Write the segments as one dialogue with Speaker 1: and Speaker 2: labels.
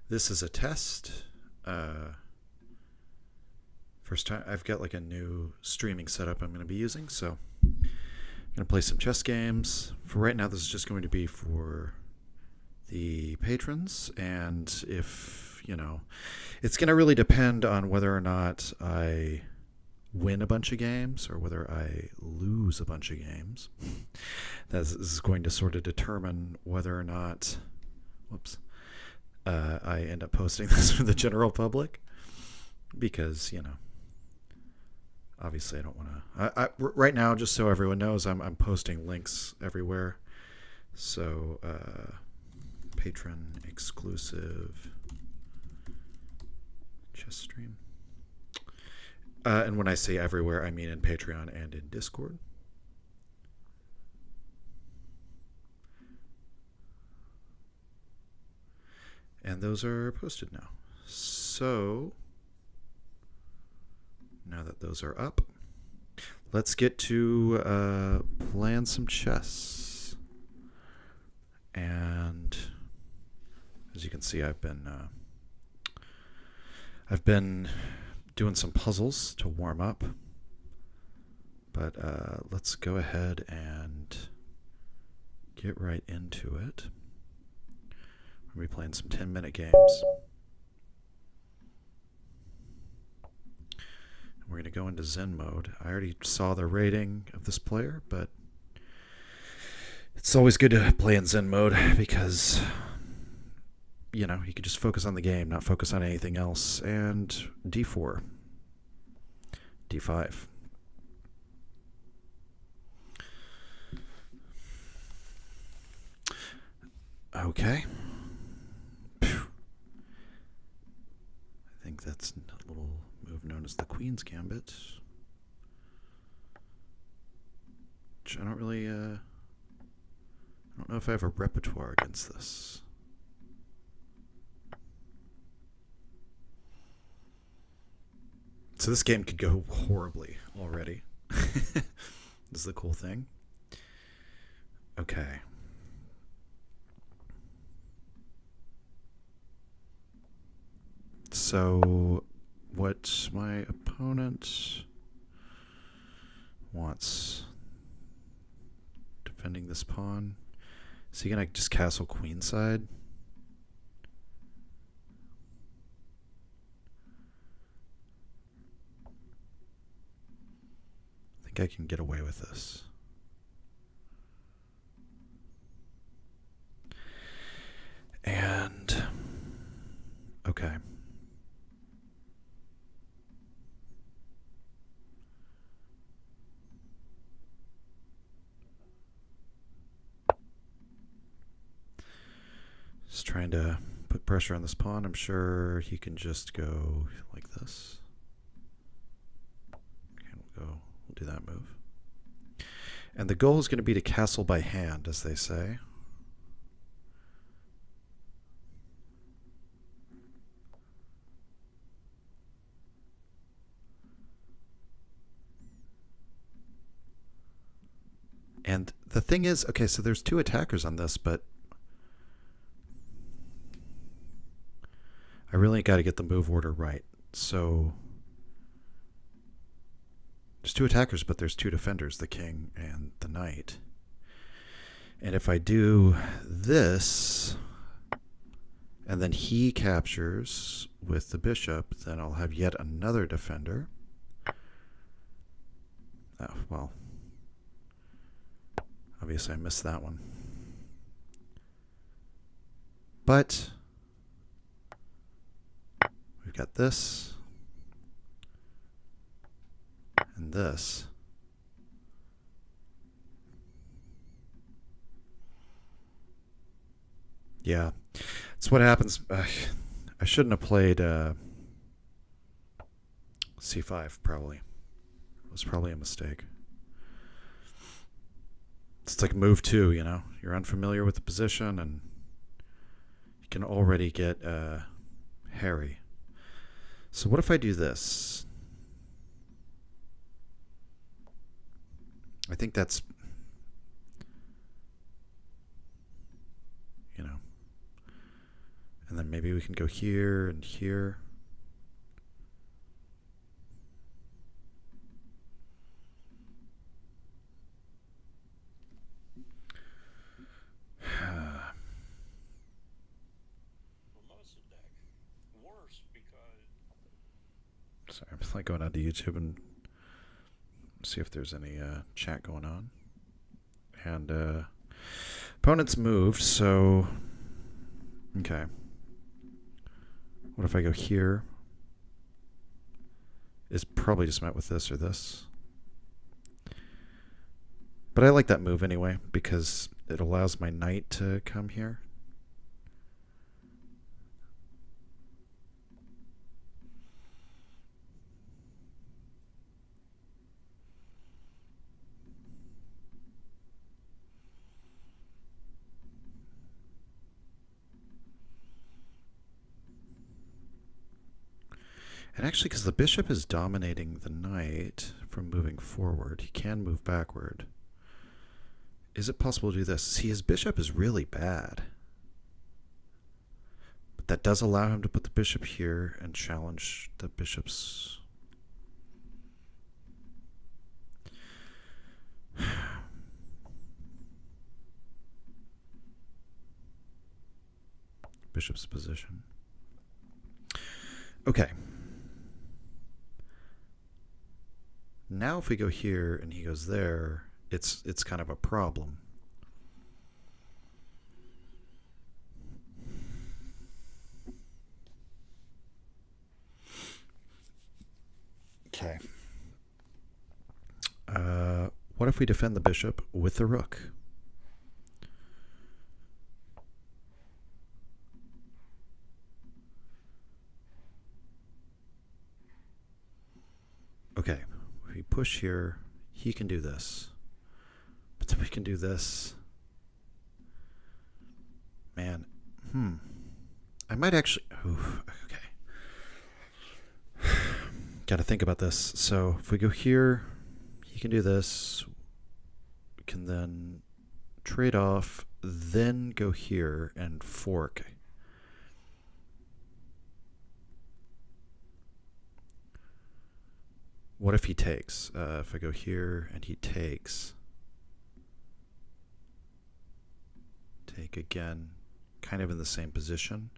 Speaker 1: This is a test. First time I've got like a new streaming setup I'm going to be using, so I'm going to play some chess games. For right now, this is just going to be for the patrons, and if, it's going to really depend on whether or not I win a bunch of games or whether I lose a bunch of games. This is going to sort of determine whether or not, whoops, I end up posting this for the general public because, obviously I don't want to. Right now, just so everyone knows, I'm posting links everywhere. So, patron exclusive chess stream. And when I say everywhere, I mean in Patreon and in Discord. And those are posted now. So, now that those are up, let's get to playing some chess. And as you can see, I've been doing some puzzles to warm up. But let's go ahead and get right into it. We're going to be playing some 10-minute games. We're going to go into Zen mode. I already saw the rating of this player, but it's always good to play in Zen mode because, you can just focus on the game, not focus on anything else. And D4. D5. Okay. Phew. I think that's a little move known as the Queen's Gambit. Which I don't really, I don't know if I have a repertoire against this. So this game could go horribly already. This is the cool thing. Okay. So what my opponent wants, defending this pawn, is he going to just castle queenside? I think I can get away with this. And okay. Just trying to put pressure on this pawn. I'm sure he can just go like this. Okay, we'll do that move. And the goal is going to be to castle by hand, as they say. And the thing is, okay, so there's two attackers on this, but I really got to get the move order right. So there's two attackers, but there's two defenders, the king and the knight. And if I do this, and then he captures with the bishop, then I'll have yet another defender. Oh, well, obviously I missed that one. But we've got this and this. Yeah, that's what happens. I shouldn't have played c5, probably. It was probably a mistake. It's like move two, You're unfamiliar with the position, and you can already get hairy. So what if I do this? I think that's, And then maybe we can go here and here. Sorry, I'm like going on to YouTube and see if there's any chat going on. And opponent's moved, so okay. What if I go here? It's probably just met with this or this. But I like that move anyway, because it allows my knight to come here. And actually, because the bishop is dominating the knight from moving forward, he can move backward. Is it possible to do this? See, his bishop is really bad. But that does allow him to put the bishop here and challenge the bishop's... bishop's position. Okay. Now if we go here and he goes there, it's kind of a problem. Okay. What if we defend the bishop with the rook? Okay. If we push here, he can do this. But then we can do this. Man. I might actually... Oof, okay. Got to think about this. So if we go here, he can do this. We can then trade off, then go here and fork. What if he takes? If I go here and he takes... Take again, kind of in the same position,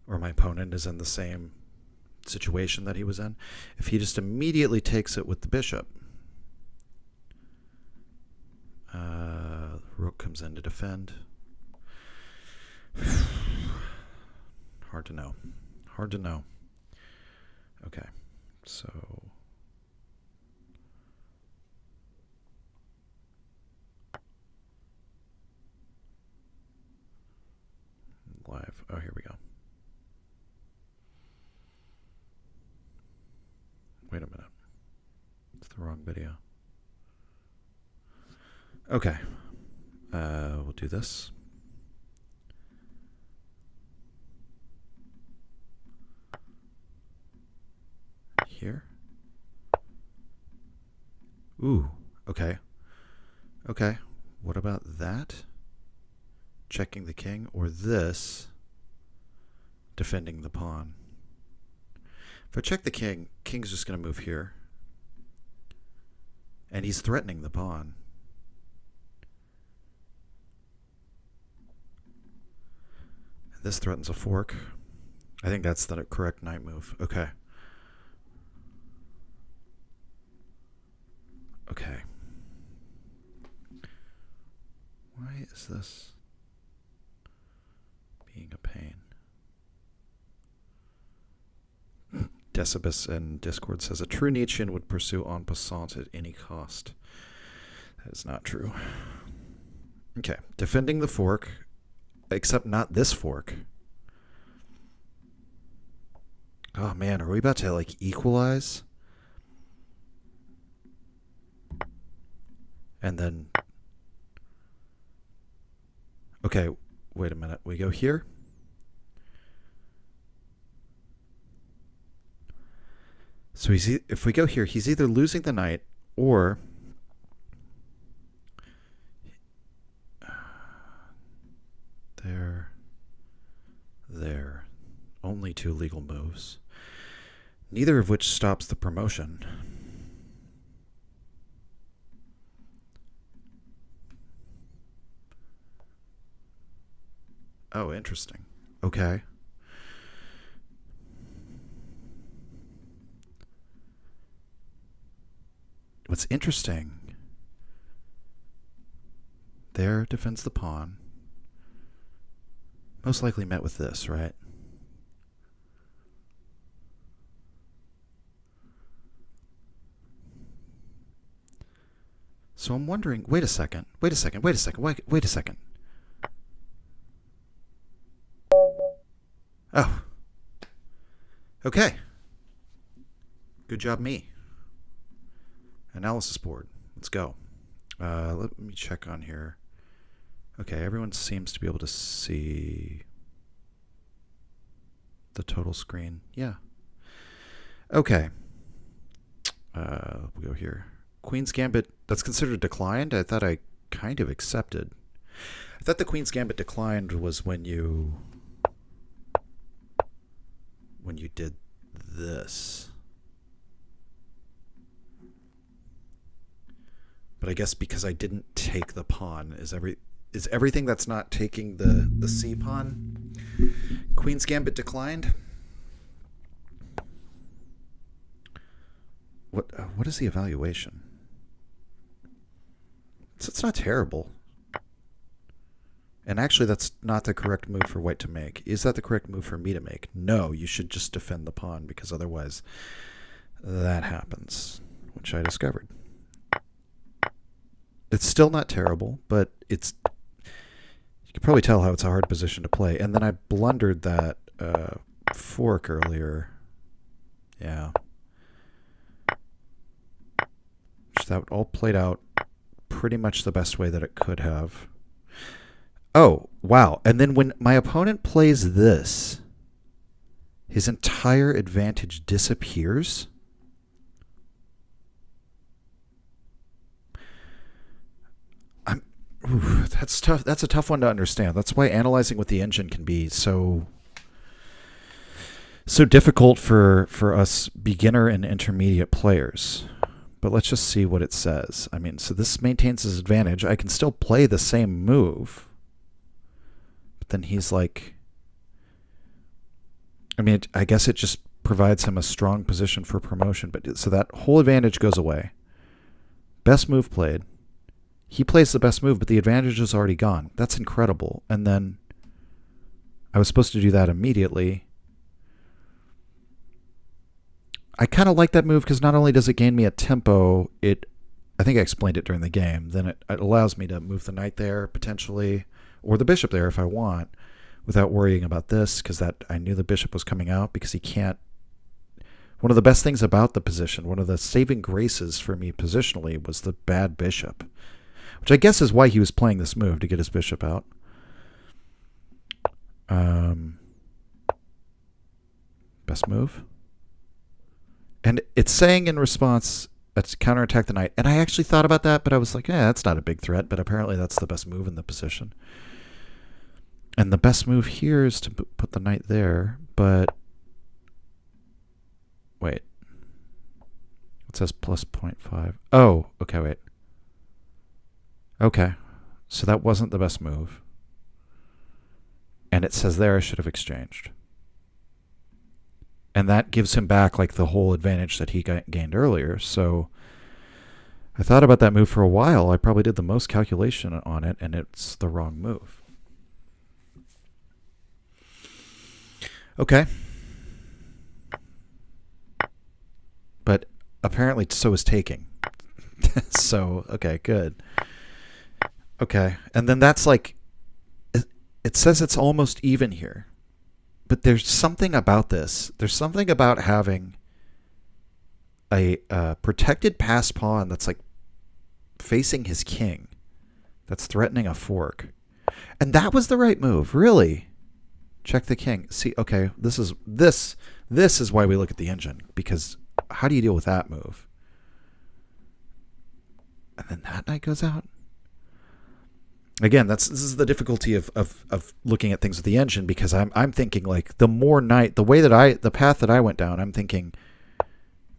Speaker 1: or my opponent is in the same situation that he was in. If he just immediately takes it with the bishop, rook comes in to defend. Hard to know. Hard to know. Okay, so... Live. Oh, here we go. Wait a minute. It's the wrong video. Okay. We'll do this. Here. Ooh, okay. Okay. What about that? Checking the king, or this, defending the pawn. If I check the king, king's just going to move here. And he's threatening the pawn. This threatens a fork. I think that's the correct knight move. Okay. Okay. Why is this being a pain? Decibus in Discord says, a true Nietzschean would pursue en passant at any cost. That is not true. Okay, defending the fork, except not this fork. Oh man, are we about to like equalize? And then... Okay, wait a minute. We go here. So if we go here, he's either losing the knight or there. only 2 legal moves, neither of which stops the promotion. Oh, interesting. Okay. What's interesting, there defends the pawn. Most likely met with this, right? So I'm wondering, wait a second. Oh. Okay. Good job, me. Analysis board. Let's go. Let me check on here. Okay, everyone seems to be able to see the total screen. Yeah. Okay. We'll go here. Queen's Gambit, that's considered declined? I thought I kind of accepted. I thought the Queen's Gambit declined was when you did this. But I guess because I didn't take the pawn, is everything that's not taking the C pawn Queen's Gambit declined? What is the evaluation? So it's not terrible. And actually, that's not the correct move for white to make. Is that the correct move for me to make? No, you should just defend the pawn, because otherwise that happens, which I discovered. It's still not terrible, but it's... You can probably tell how it's a hard position to play. And then I blundered that fork earlier. Yeah. That all played out pretty much the best way that it could have. Oh, wow. And then when my opponent plays this, his entire advantage disappears. That's tough. That's a tough one to understand. That's why analyzing with the engine can be so difficult for us beginner and intermediate players. But let's just see what it says. I mean, so this maintains his advantage. I can still play the same move. But then he's like... I mean, I guess it just provides him a strong position for promotion. But so that whole advantage goes away. Best move played. He plays the best move, but the advantage is already gone. That's incredible. And then I was supposed to do that immediately. I kind of like that move because not only does it gain me a tempo, I think I explained it during the game, then it allows me to move the knight there potentially, or the bishop there if I want, without worrying about this, because I knew the bishop was coming out, because he can't... One of the best things about the position, one of the saving graces for me positionally, was the bad bishop, which I guess is why he was playing this move, to get his bishop out. Best move. And it's saying in response, let's counterattack the knight. And I actually thought about that, but I was like, that's not a big threat. But apparently that's the best move in the position. And the best move here is to put the knight there. But wait. It says plus 0.5. Oh, okay, wait. Okay. So that wasn't the best move. And it says there I should have exchanged. And that gives him back like the whole advantage that he gained earlier. So I thought about that move for a while. I probably did the most calculation on it, and it's the wrong move. Okay. But apparently so is taking. So, okay, good. Okay. And then that's like, it says it's almost even here. But there's something about this. There's something about having a protected passed pawn that's like facing his king, that's threatening a fork. And that was the right move, really. Check the king. See, okay, this is why we look at the engine, because how do you deal with that move? And then that knight goes out. Again, this is the difficulty of looking at things with the engine, because I'm thinking like the path that I went down, I'm thinking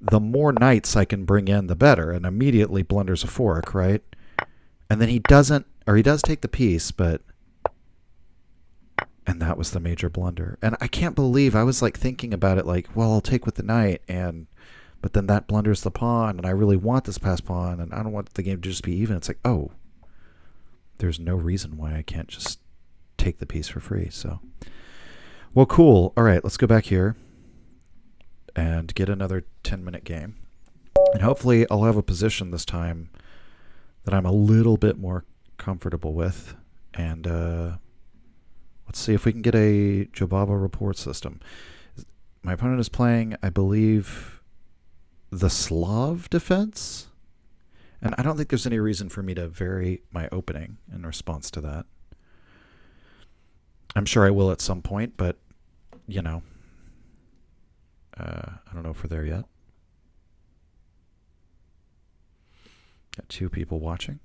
Speaker 1: the more knights I can bring in, the better, and immediately blunders a fork, right? And then he doesn't, or he does take the piece, and that was the major blunder. And I can't believe I was like thinking about it like, well, I'll take with the knight, but then that blunders the pawn, and I really want this passed pawn, and I don't want the game to just be even. It's like, oh, there's no reason why I can't just take the piece for free. So, well, cool. All right, let's go back here and get another 10-minute game. And hopefully I'll have a position this time that I'm a little bit more comfortable with. And let's see if we can get a Jobava report system. My opponent is playing, I believe, the Slav defense. And I don't think there's any reason for me to vary my opening in response to that. I'm sure I will at some point, but, you know, I don't know if we're there yet. Got 2 people watching.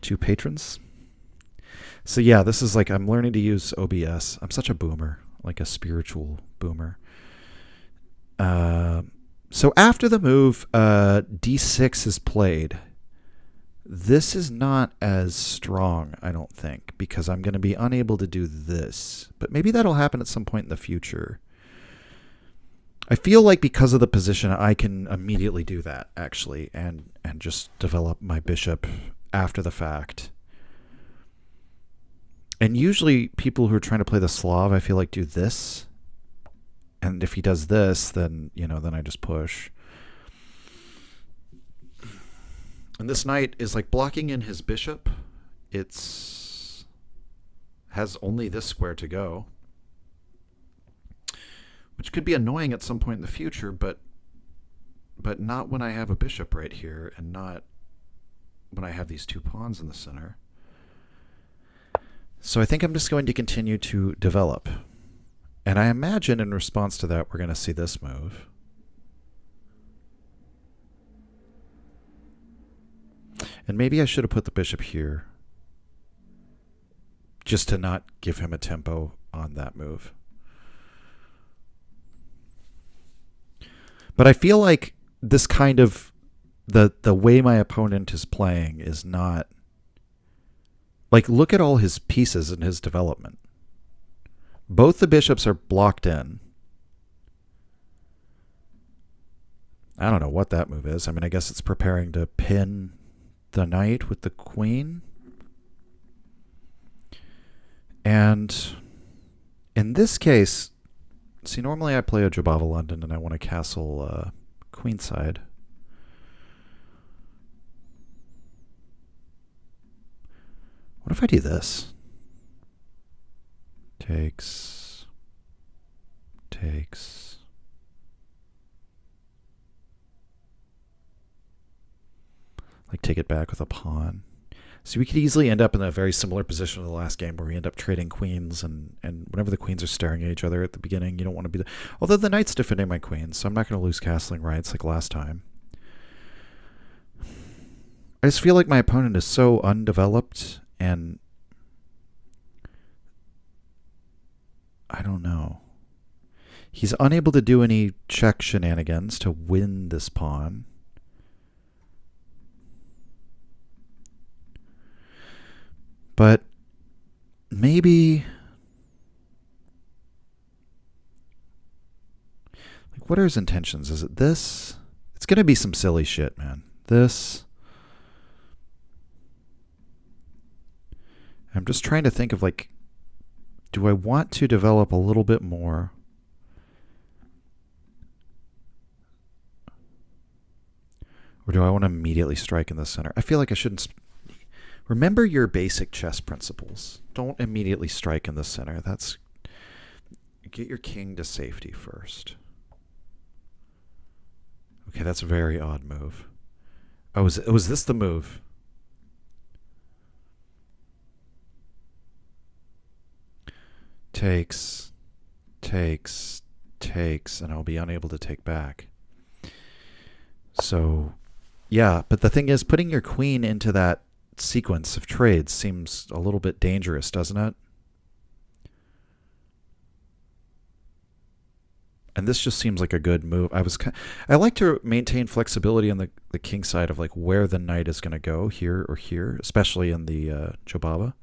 Speaker 1: 2 patrons. So yeah, this is like, I'm learning to use OBS. I'm such a boomer, like a spiritual boomer. So after the move, d6 is played. This is not as strong, I don't think, because I'm going to be unable to do this. But maybe that'll happen at some point in the future. I feel like because of the position, I can immediately do that, actually, and just develop my bishop after the fact. And usually people who are trying to play the Slav, I feel like, do this. And if he does this, then, then I just push. And this knight is like blocking in his bishop. It's has only this square to go, which could be annoying at some point in the future, but not when I have a bishop right here, and not when I have these 2 pawns in the center. So I think I'm just going to continue to develop. And I imagine in response to that, we're going to see this move. And maybe I should have put the bishop here, just to not give him a tempo on that move. But I feel like this kind of, the way my opponent is playing is not, like, look at all his pieces in his development. Both the bishops are blocked in. I don't know what that move is. I mean, I guess it's preparing to pin the knight with the queen. And in this case, see, normally I play a Jobava London and I want to castle queenside. What if I do this? Takes. Like, take it back with a pawn. So we could easily end up in a very similar position to the last game, where we end up trading queens, and whenever the queens are staring at each other at the beginning, you don't want to be the... Although the knight's defending my queens, so I'm not going to lose castling rights like last time. I just feel like my opponent is so undeveloped, and I don't know. He's unable to do any check shenanigans to win this pawn. But maybe, like, what are his intentions? Is it this? It's going to be some silly shit, man. This. I'm just trying to think of, like, do I want to develop a little bit more? Or do I want to immediately strike in the center? I feel like I shouldn't... Remember your basic chess principles. Don't immediately strike in the center. That's... Get your king to safety first. Okay, that's a very odd move. Oh, was this the move? Takes, and I'll be unable to take back. So, yeah, but the thing is, putting your queen into that sequence of trades seems a little bit dangerous, doesn't it? And this just seems like a good move. I like to maintain flexibility on the king side of like where the knight is going to go, here or here, especially in the Jobaba.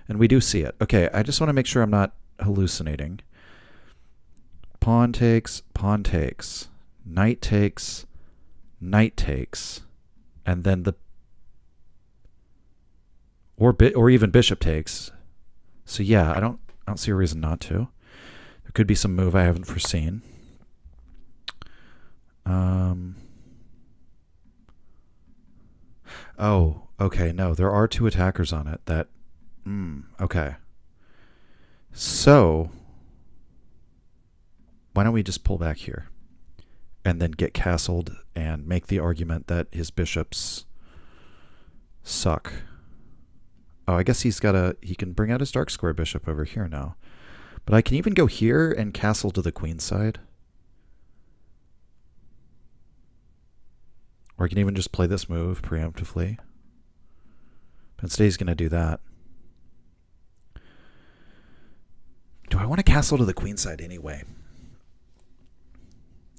Speaker 1: And we do see it. Okay, I just want to make sure I'm not hallucinating. Pawn takes, knight takes, knight takes, and then or even bishop takes. So yeah, I don't see a reason not to. There could be some move I haven't foreseen. Oh, okay. No, there are two attackers on it. Okay. So, why don't we just pull back here and then get castled and make the argument that his bishops suck. Oh, I guess he can bring out his dark square bishop over here now. But I can even go here and castle to the queen side. Or I can even just play this move preemptively. But instead he's going to do that. Do I want to castle to the queen side anyway?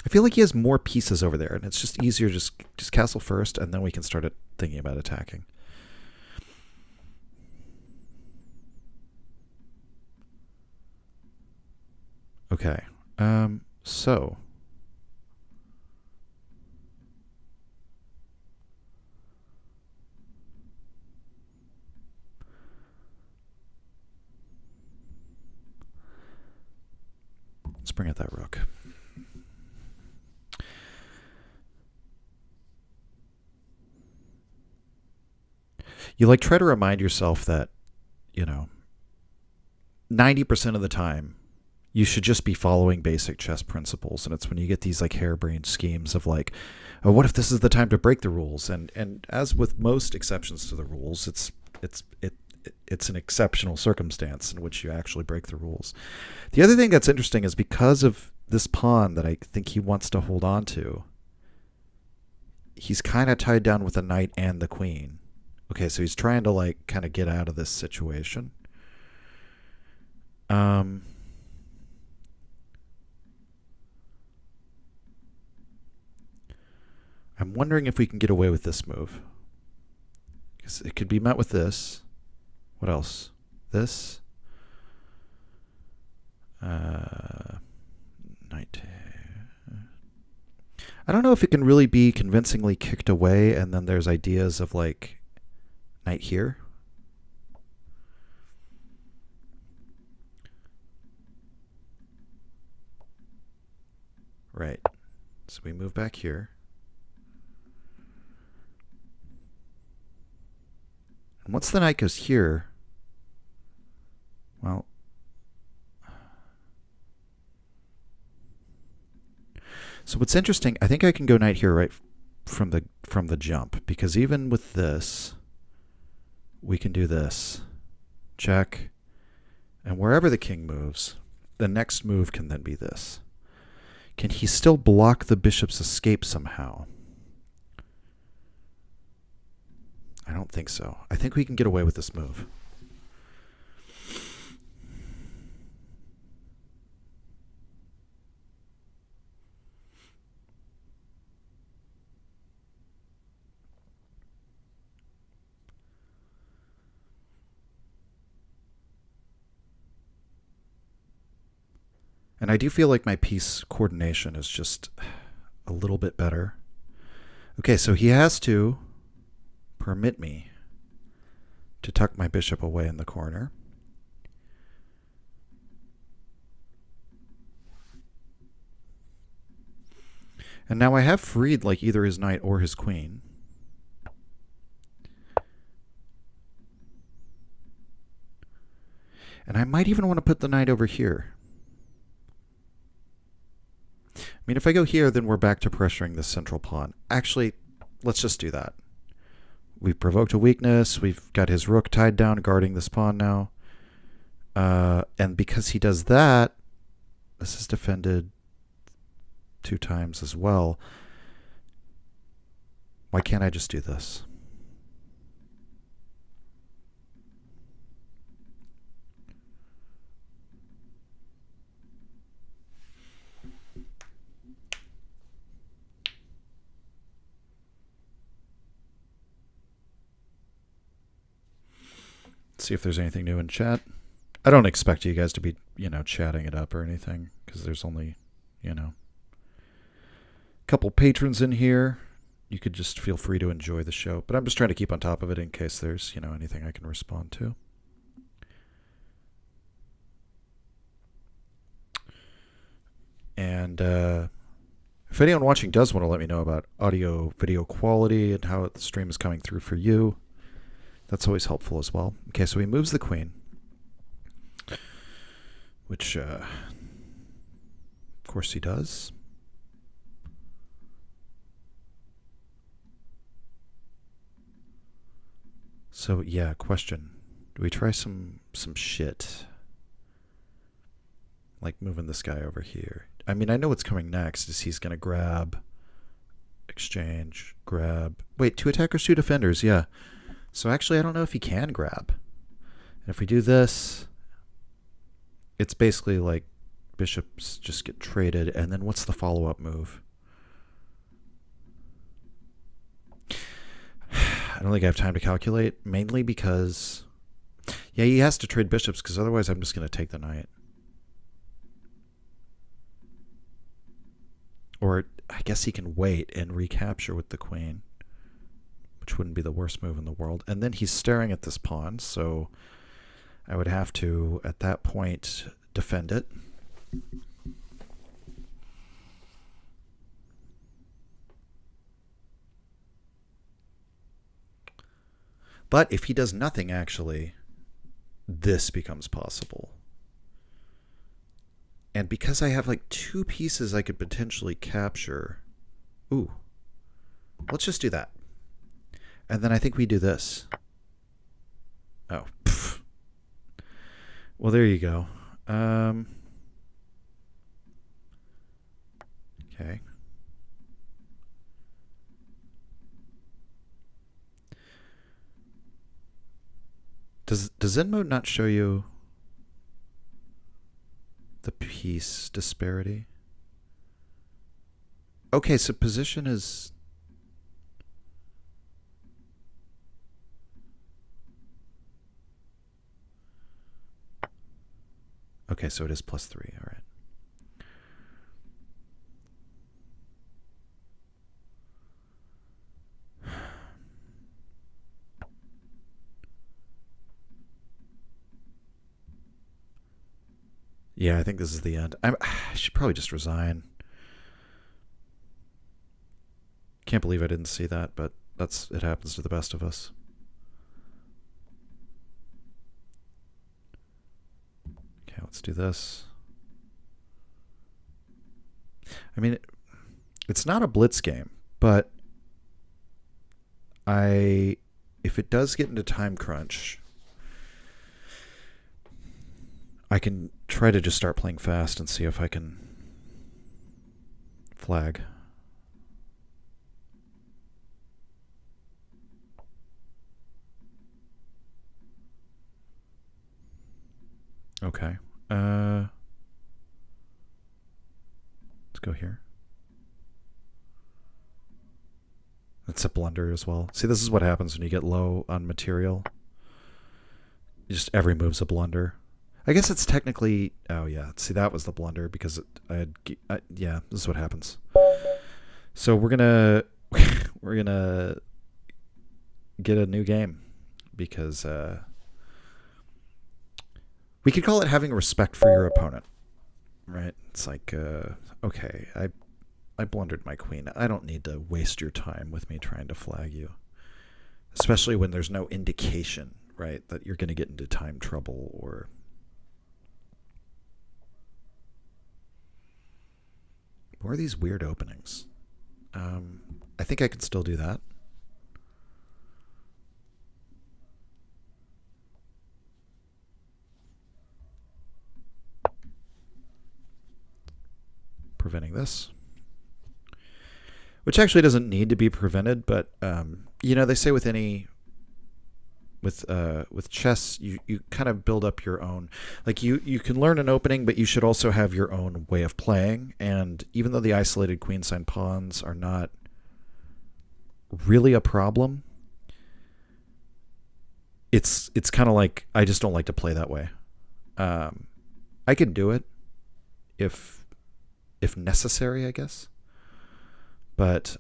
Speaker 1: I feel like he has more pieces over there, and it's just easier just castle first, and then we can start thinking about attacking. Okay, so let's bring out that rook. You like try to remind yourself that, 90% of the time you should just be following basic chess principles, and it's when you get these like harebrained schemes of like, oh, what if this is the time to break the rules? And as with most exceptions to the rules, it's an exceptional circumstance in which you actually break the rules. The other thing that's interesting is because of this pawn that I think he wants to hold on to, he's kind of tied down with the knight and the queen. Okay, so he's trying to like kind of get out of this situation. I'm wondering if we can get away with this move. Because it could be met with this. What else? This. Knight. I don't know if it can really be convincingly kicked away, and then there's ideas of like knight here. Right. So we move back here. And once the knight goes here, well, so what's interesting, I think I can go knight here right from the jump, because even with this, we can do this. Check. And wherever the king moves, the next move can then be this. Can he still block the bishop's escape somehow? I don't think so. I think we can get away with this move. And I do feel like my piece coordination is just a little bit better. Okay, so he has to permit me to tuck my bishop away in the corner. And now I have freed like either his knight or his queen. And I might even want to put the knight over here. I mean, if I go here, then we're back to pressuring the central pawn. Actually, let's just do that. We've provoked a weakness. We've got his rook tied down, guarding this pawn now. And because he does that, this is defended 2 times as well. Why can't I just do this? See if there's anything new in chat. I don't expect you guys to be, chatting it up or anything, because there's only, a couple patrons in here. You could just feel free to enjoy the show. But I'm just trying to keep on top of it in case there's, anything I can respond to. And if anyone watching does want to let me know about audio video quality and how the stream is coming through for you, that's always helpful as well. Okay, so he moves the queen, which of course he does. So yeah, question. Do we try some shit? Like moving this guy over here. I mean, I know what's coming next is he's going to grab, exchange, grab. Wait, 2 attackers, 2 defenders, yeah. So actually, I don't know if he can grab. And if we do this, it's basically like bishops just get traded. And then what's the follow-up move? I don't think I have time to calculate, mainly because, yeah, he has to trade bishops because otherwise I'm just going to take the knight. Or I guess he can wait and recapture with the queen, which wouldn't be the worst move in the world. And then he's staring at this pawn, so I would have to, at that point, defend it. But if he does nothing, actually, this becomes possible. And because I have like 2 pieces I could potentially capture. Ooh. Let's just do that. And then I think we do this. Oh. Pff. Well, there you go. Okay. Does Zen mode not show you the piece disparity? Okay, so position is... Okay, so it is +3, all right. Yeah, I think this is the end. I should probably just resign. Can't believe I didn't see that, but it happens to the best of us. Okay, let's do this. I mean, it's not a blitz game, but if it does get into time crunch, I can try to just start playing fast and see if I can flag. Okay. Let's go here. That's a blunder as well. See, this is what happens when you get low on material. Just every move's a blunder. I guess it's technically... Oh, yeah. See, that was the blunder because yeah, this is what happens. So we're gonna get a new game because we could call it having respect for your opponent, right? It's like, okay, I blundered my queen. I don't need to waste your time with me trying to flag you, especially when there's no indication, right, that you're going to get into time trouble or... What are these weird openings? I think I can still do that. Preventing this. Which actually doesn't need to be prevented, but they say with any... With chess, you kind of build up your own, like you can learn an opening, but you should also have your own way of playing. And even though the isolated queenside pawns are not really a problem, it's kind of like I just don't like to play that way. I can do it if necessary, I guess. But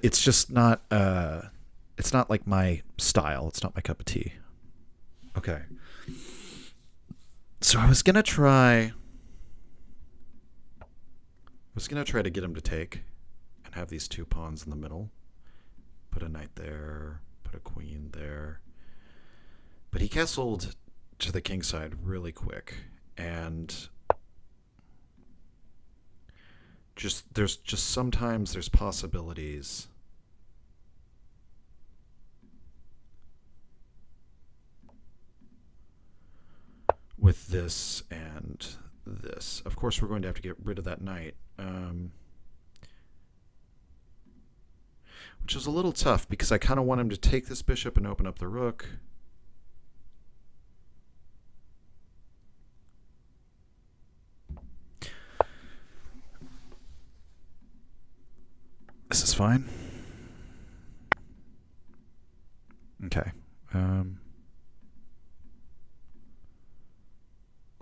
Speaker 1: it's just not it's not like my style. It's not my cup of tea. Okay. So I was gonna try to get him to take and have these two pawns in the middle. Put a knight there, put a queen there. But he castled to the king side really quick, and there's sometimes there's possibilities with this and this. Of course, we're going to have to get rid of that knight, which is a little tough because I kind of want him to take this bishop and open up the rook. This is fine. Okay.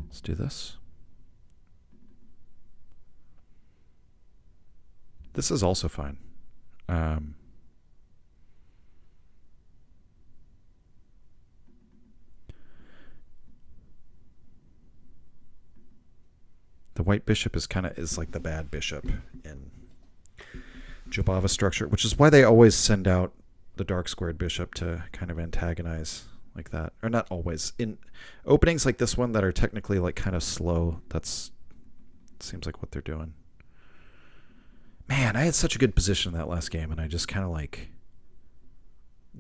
Speaker 1: Let's do this. This is also fine. The white bishop is like the bad bishop in Jobava structure, which is why they always send out the dark squared bishop to kind of antagonize like that. Or not always. In openings like this one that are technically like kind of slow, that's seems like what they're doing. Man, I had such a good position in that last game and I just kind of like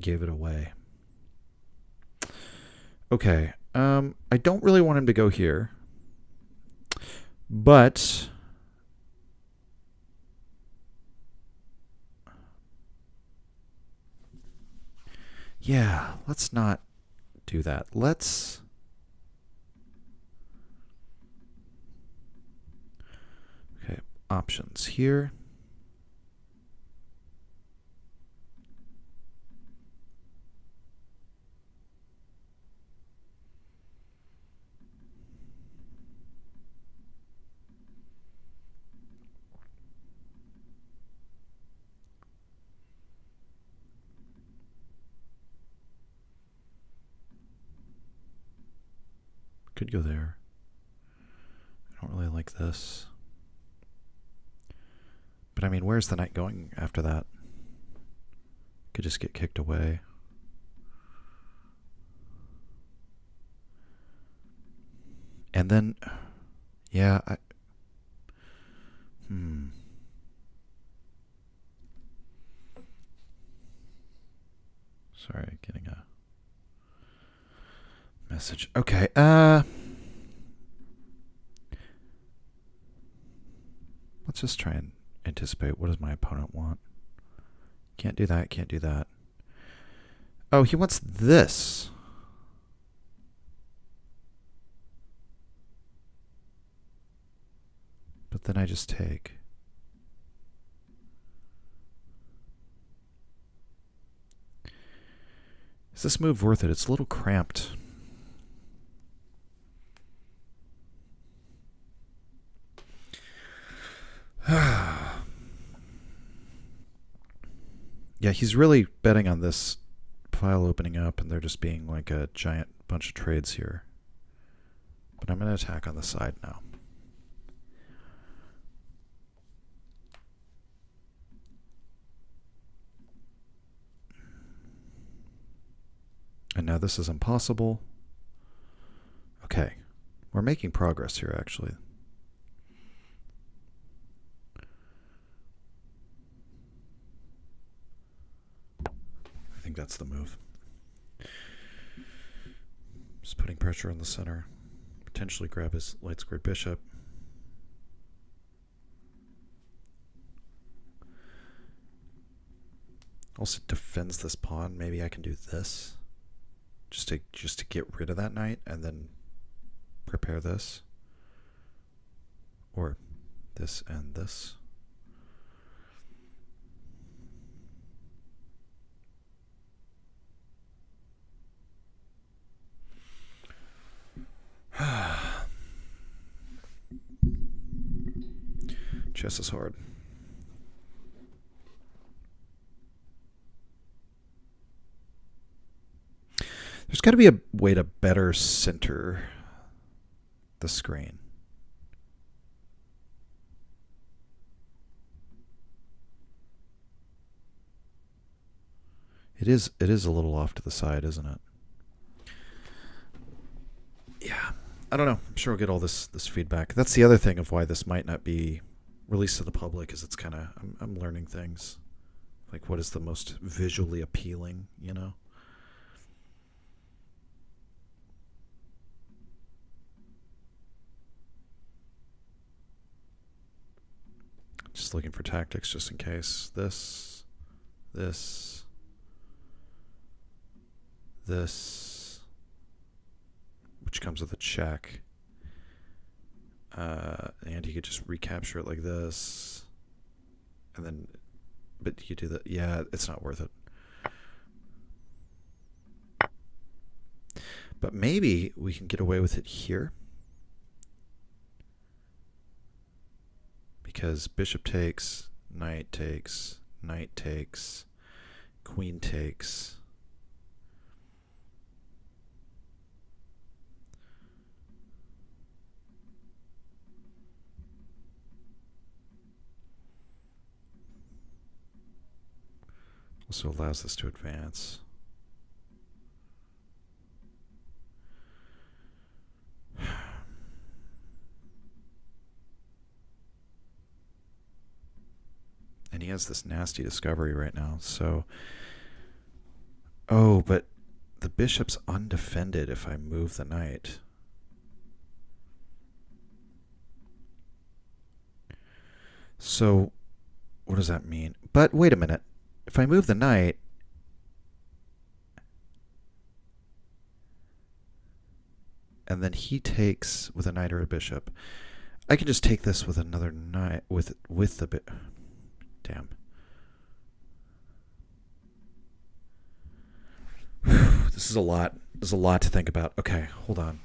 Speaker 1: gave it away. Okay. I don't really want him to go here. But yeah, let's not do that. Let's options here. Could go there. I don't really like this. But I mean, where's the knight going after that? Could just get kicked away. And then, yeah, Sorry, getting a message. Okay, let's just try and anticipate what does my opponent want. Can't do that, can't do that. Oh, he wants this. But then I just take. Is this move worth it? It's a little cramped. Yeah, he's really betting on this file opening up and there just being like a giant bunch of trades here. But I'm going to attack on the side now. And now this is impossible. Okay, we're making progress here actually. I think that's the move. Just putting pressure on the center. Potentially grab his light squared bishop. Also defends this pawn. Maybe I can do this. Just to get rid of that knight and then prepare this. Or this and this. Chess is hard. There's got to be a way to better center the screen. It is a little off to the side, isn't it? Yeah. I don't know. I'm sure I'll get all this feedback. That's the other thing of why this might not be released to the public, is it's kind of, I'm learning things. Like, what is the most visually appealing, you know? Just looking for tactics just in case. This, which comes with a check. And he could just recapture it like this. And then, but you do that. Yeah, it's not worth it. But maybe we can get away with it here. Because bishop takes, knight takes, queen takes. Also allows this to advance. And he has this nasty discovery right now, so... Oh, but the bishop's undefended if I move the knight. So, what does that mean? But wait a minute. If I move the knight... and then he takes with a knight or a bishop, I can just take this with another knight, with the bit. Damn. This is a lot. There's a lot to think about. Okay, hold on.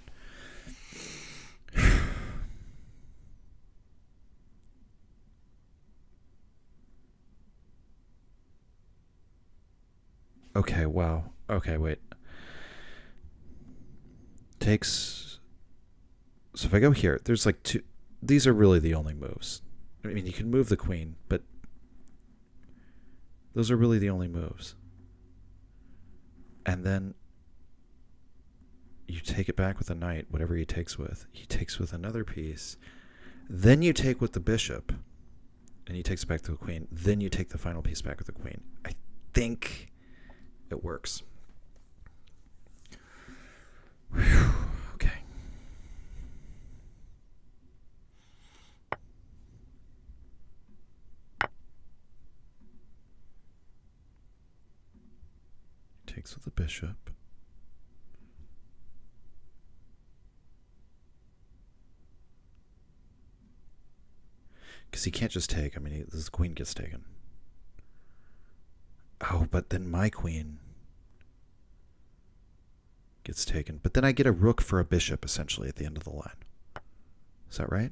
Speaker 1: Okay, wow. Okay, wait. Takes... So if I go here, there's like two... These are really the only moves. I mean, you can move the queen, but... Those are really the only moves. And then... You take it back with a knight, whatever he takes with. He takes with another piece. Then you take with the bishop. And he takes it back to the queen. Then you take the final piece back with the queen. I think it works. Whew. Okay. Takes with the bishop. Because he can't just take. I mean, the queen gets taken. Oh, but then my queen gets taken. But then I get a rook for a bishop, essentially, at the end of the line. Is that right?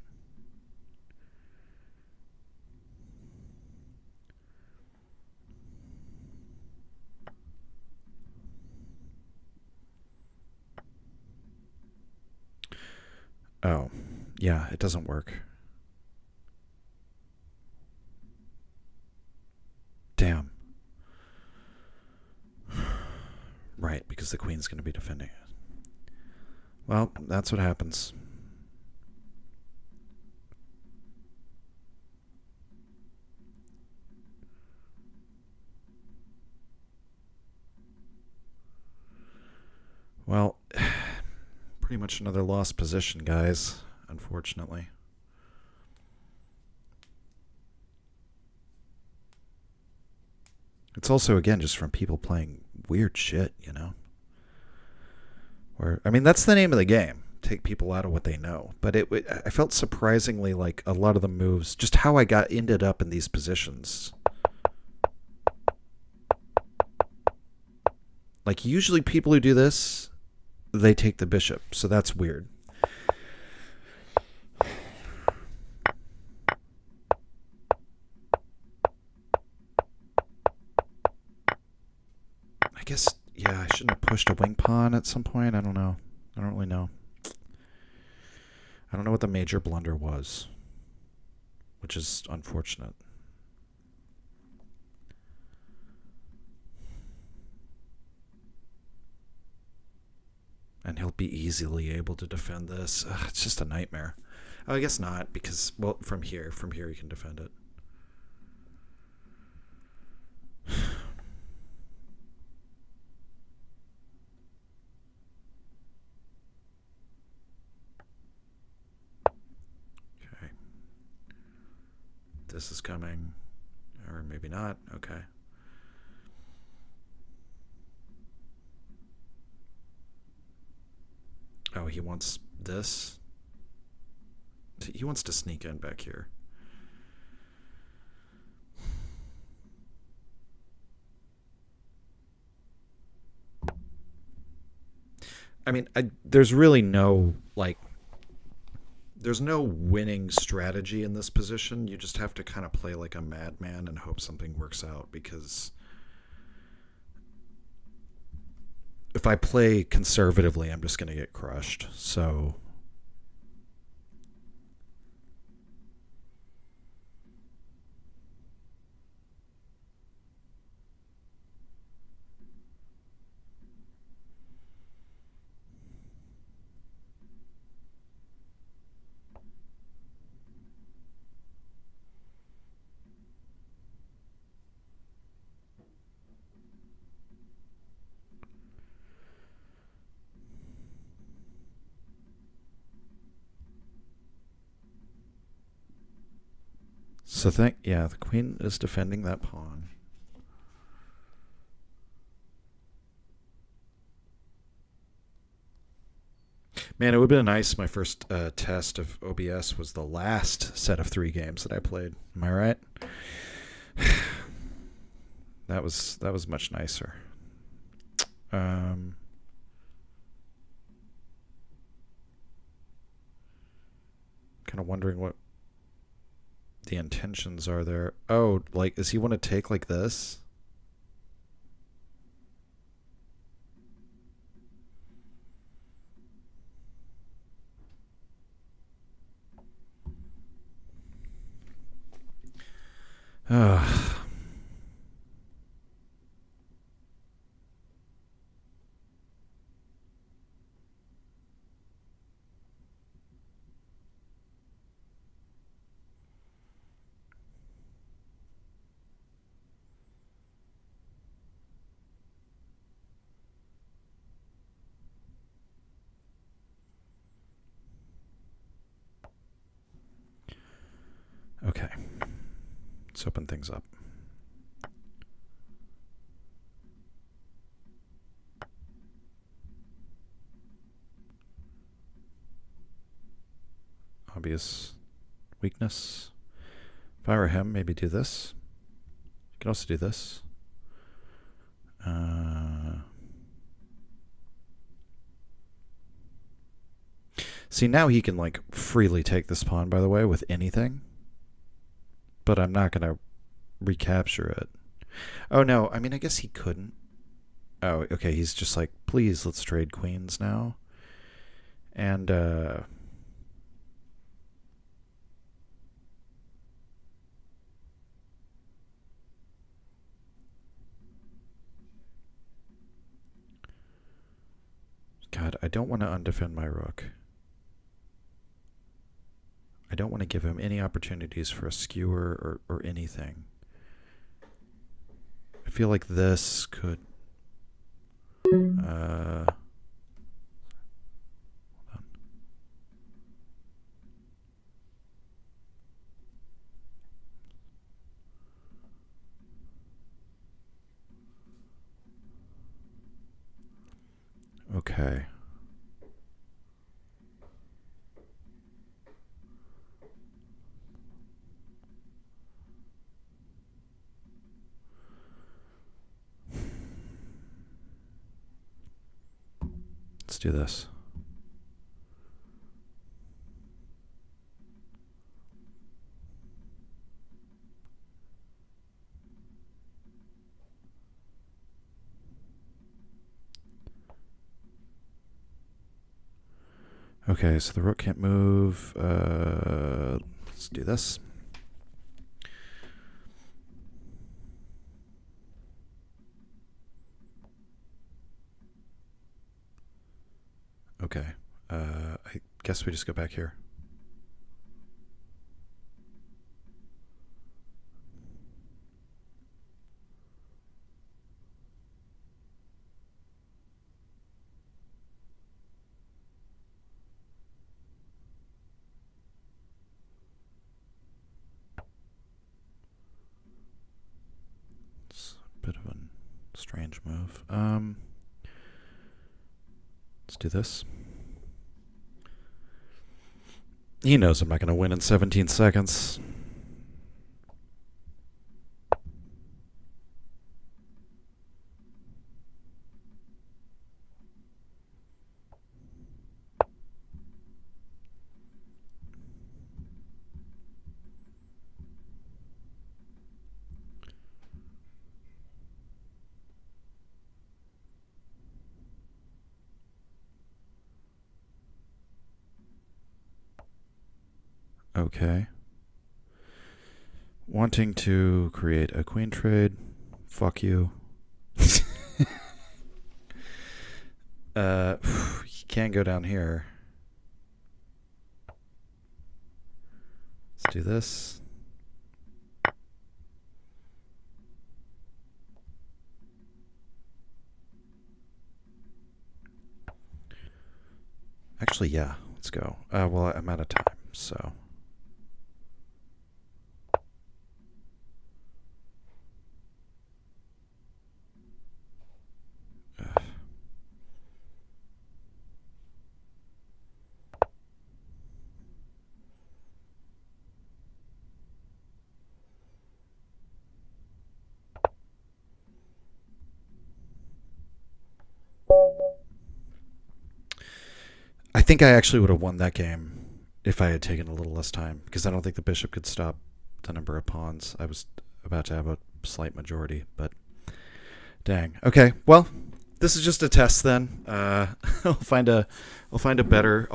Speaker 1: Oh, yeah, it doesn't work. Damn. Right, because the queen's going to be defending it. Well, that's what happens. Well, pretty much another lost position, guys, unfortunately. It's also, again, just from people playing weird shit, you know? Where, I mean, that's the name of the game. Take people out of what they know. But I felt surprisingly like a lot of the moves, just how I ended up in these positions. Like, usually people who do this, they take the bishop. So that's weird. second pawn at some point. I don't know. I don't really know. I don't know what the major blunder was, which is unfortunate. And he'll be easily able to defend this. Ugh, it's just a nightmare. Oh, I guess not, because, well, from here he can defend it. Okay. This is coming, or maybe not. Okay. Oh, he wants this. He wants to sneak in back here. I mean, there's really no, like, there's no winning strategy in this position. You just have to kind of play like a madman and hope something works out, because if I play conservatively, I'm just going to get crushed. So yeah, the queen is defending that pawn. Man, it would have been nice. My first test of OBS was the last set of 3 games that I played. Am I right? That was much nicer. Kind of wondering what the intentions are there. Oh, like, does he want to take like this? Okay. Let's open things up. Obvious weakness. If I were him, maybe do this. You can also do this. See, now he can, like, freely take this pawn, by the way, with anything. But I'm not going to recapture it. Oh, no. I mean, I guess he couldn't. Oh, okay. He's just like, please, let's trade queens now. And, God, I don't want to undefend my rook. I don't want to give him any opportunities for a skewer or anything. I feel like this could... hold on. Okay. Let's do this. Okay, so the rook can't move. Let's do this. Okay. I guess we just go back here. It's a bit of a strange move. Let's do this. He knows I'm not going to win in 17 seconds. Okay. Wanting to create a queen trade. Fuck you. You can't go down here. Let's do this. Actually, yeah, let's go. Well, I'm out of time, so. I think I actually would have won that game if I had taken a little less time, because I don't think the bishop could stop the number of pawns. I was about to have a slight majority, but dang. Okay, well, this is just a test then. I'll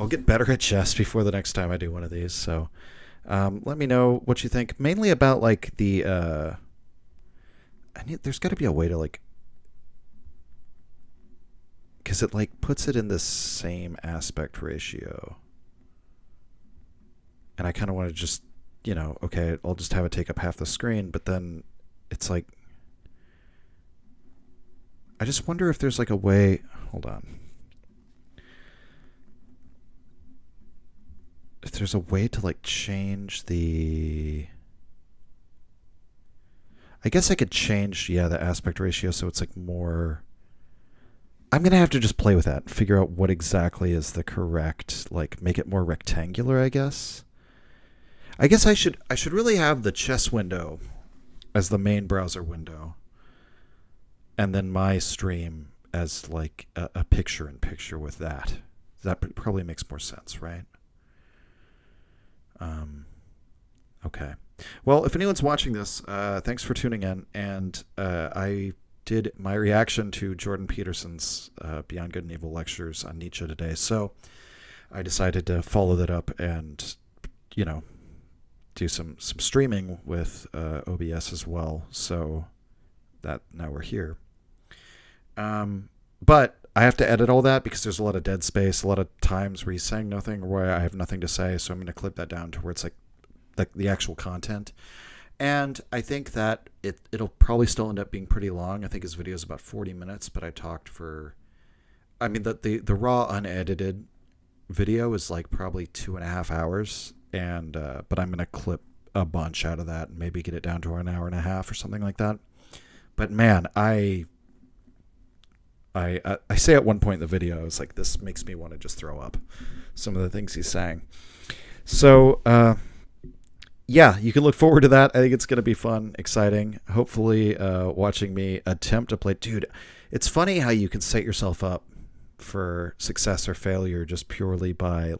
Speaker 1: get better at chess before the next time I do one of these. So let me know what you think, mainly about like the. There's got to be a way to like. Because it like puts it in the same aspect ratio. And I kind of want to just, okay, I'll just have it take up half the screen, but then it's like, I just wonder if there's like a way, hold on. If there's a way to like change I guess I could change, the aspect ratio so it's like more. I'm going to have to just play with that and figure out what exactly is the correct, like make it more rectangular, I guess. I guess I should really have the chess window as the main browser window, and then my stream as like a picture-in-picture with that. That probably makes more sense, right? Okay. Well, if anyone's watching this, thanks for tuning in, and I did my reaction to Jordan Peterson's Beyond Good and Evil lectures on Nietzsche today. So I decided to follow that up and, do some streaming with OBS as well. So that now we're here. But I have to edit all that because there's a lot of dead space, a lot of times where he's saying nothing or where I have nothing to say. So I'm going to clip that down to where it's like the actual content. And I think that it'll probably still end up being pretty long. I think his video is about 40 minutes, but I talked for... the raw unedited video is like probably 2.5 hours, and but I'm going to clip a bunch out of that and maybe get it down to an hour and a half or something like that. But man, I say at one point in the video, it's like, this makes me want to just throw up some of the things he's saying. So... yeah, you can look forward to that. I think it's going to be fun, exciting. Hopefully, watching me attempt to play. Dude, it's funny how you can set yourself up for success or failure just purely by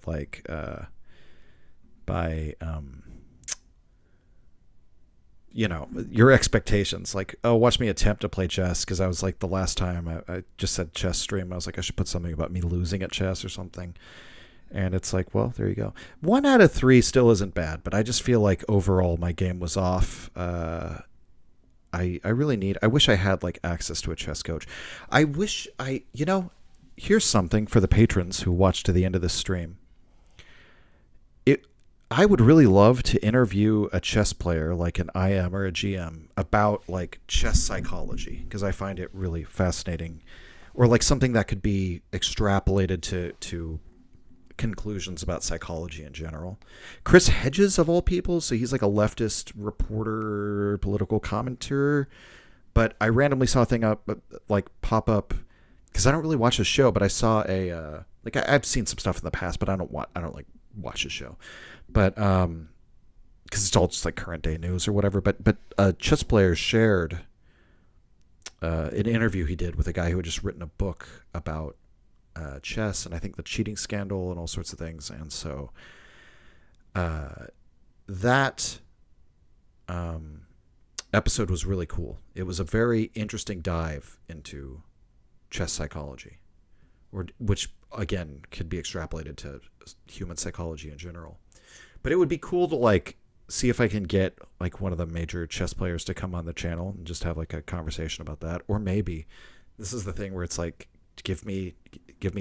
Speaker 1: your expectations. Like, oh, watch me attempt to play chess, because I was like, the last time I just said chess stream, I was like, I should put something about me losing at chess or something. And it's like, well, there you go. 1 out of 3 still isn't bad, but I just feel like overall my game was off. I really need. I wish I had like access to a chess coach. I wish I. Here's something for the patrons who watch to the end of this stream. I would really love to interview a chess player like an IM or a GM about like chess psychology, because I find it really fascinating, or like something that could be extrapolated to conclusions about psychology in general. Chris Hedges, of all people, so he's like a leftist reporter, political commentator, but I randomly saw a thing pop up because I don't really watch the show, but I saw I've seen some stuff in the past, but I don't like watch the show, but because it's all just like current day news or whatever. But a chess player shared an interview he did with a guy who had just written a book about chess, and I think the cheating scandal and all sorts of things. And so that episode was really cool. It was a very interesting dive into chess psychology, which again could be extrapolated to human psychology in general. But it would be cool to like see if I can get like one of the major chess players to come on the channel and just have like a conversation about that. Or maybe this is the thing where it's like, give me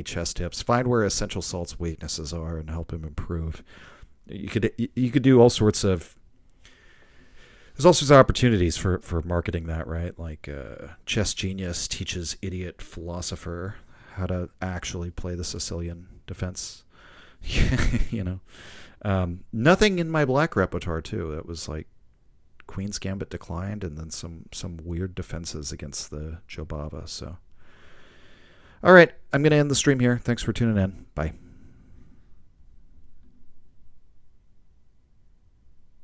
Speaker 1: chess tips, find where Essential Salt's weaknesses are and help him improve. You could do all sorts of, there's all sorts of opportunities for marketing that, right? Like Chess Genius teaches idiot philosopher how to actually play the Sicilian defense. Nothing in my black repertoire too. That was like Queen's Gambit declined, and then some weird defenses against the Jobava. So, all right, I'm gonna end the stream here. Thanks for tuning in. Bye.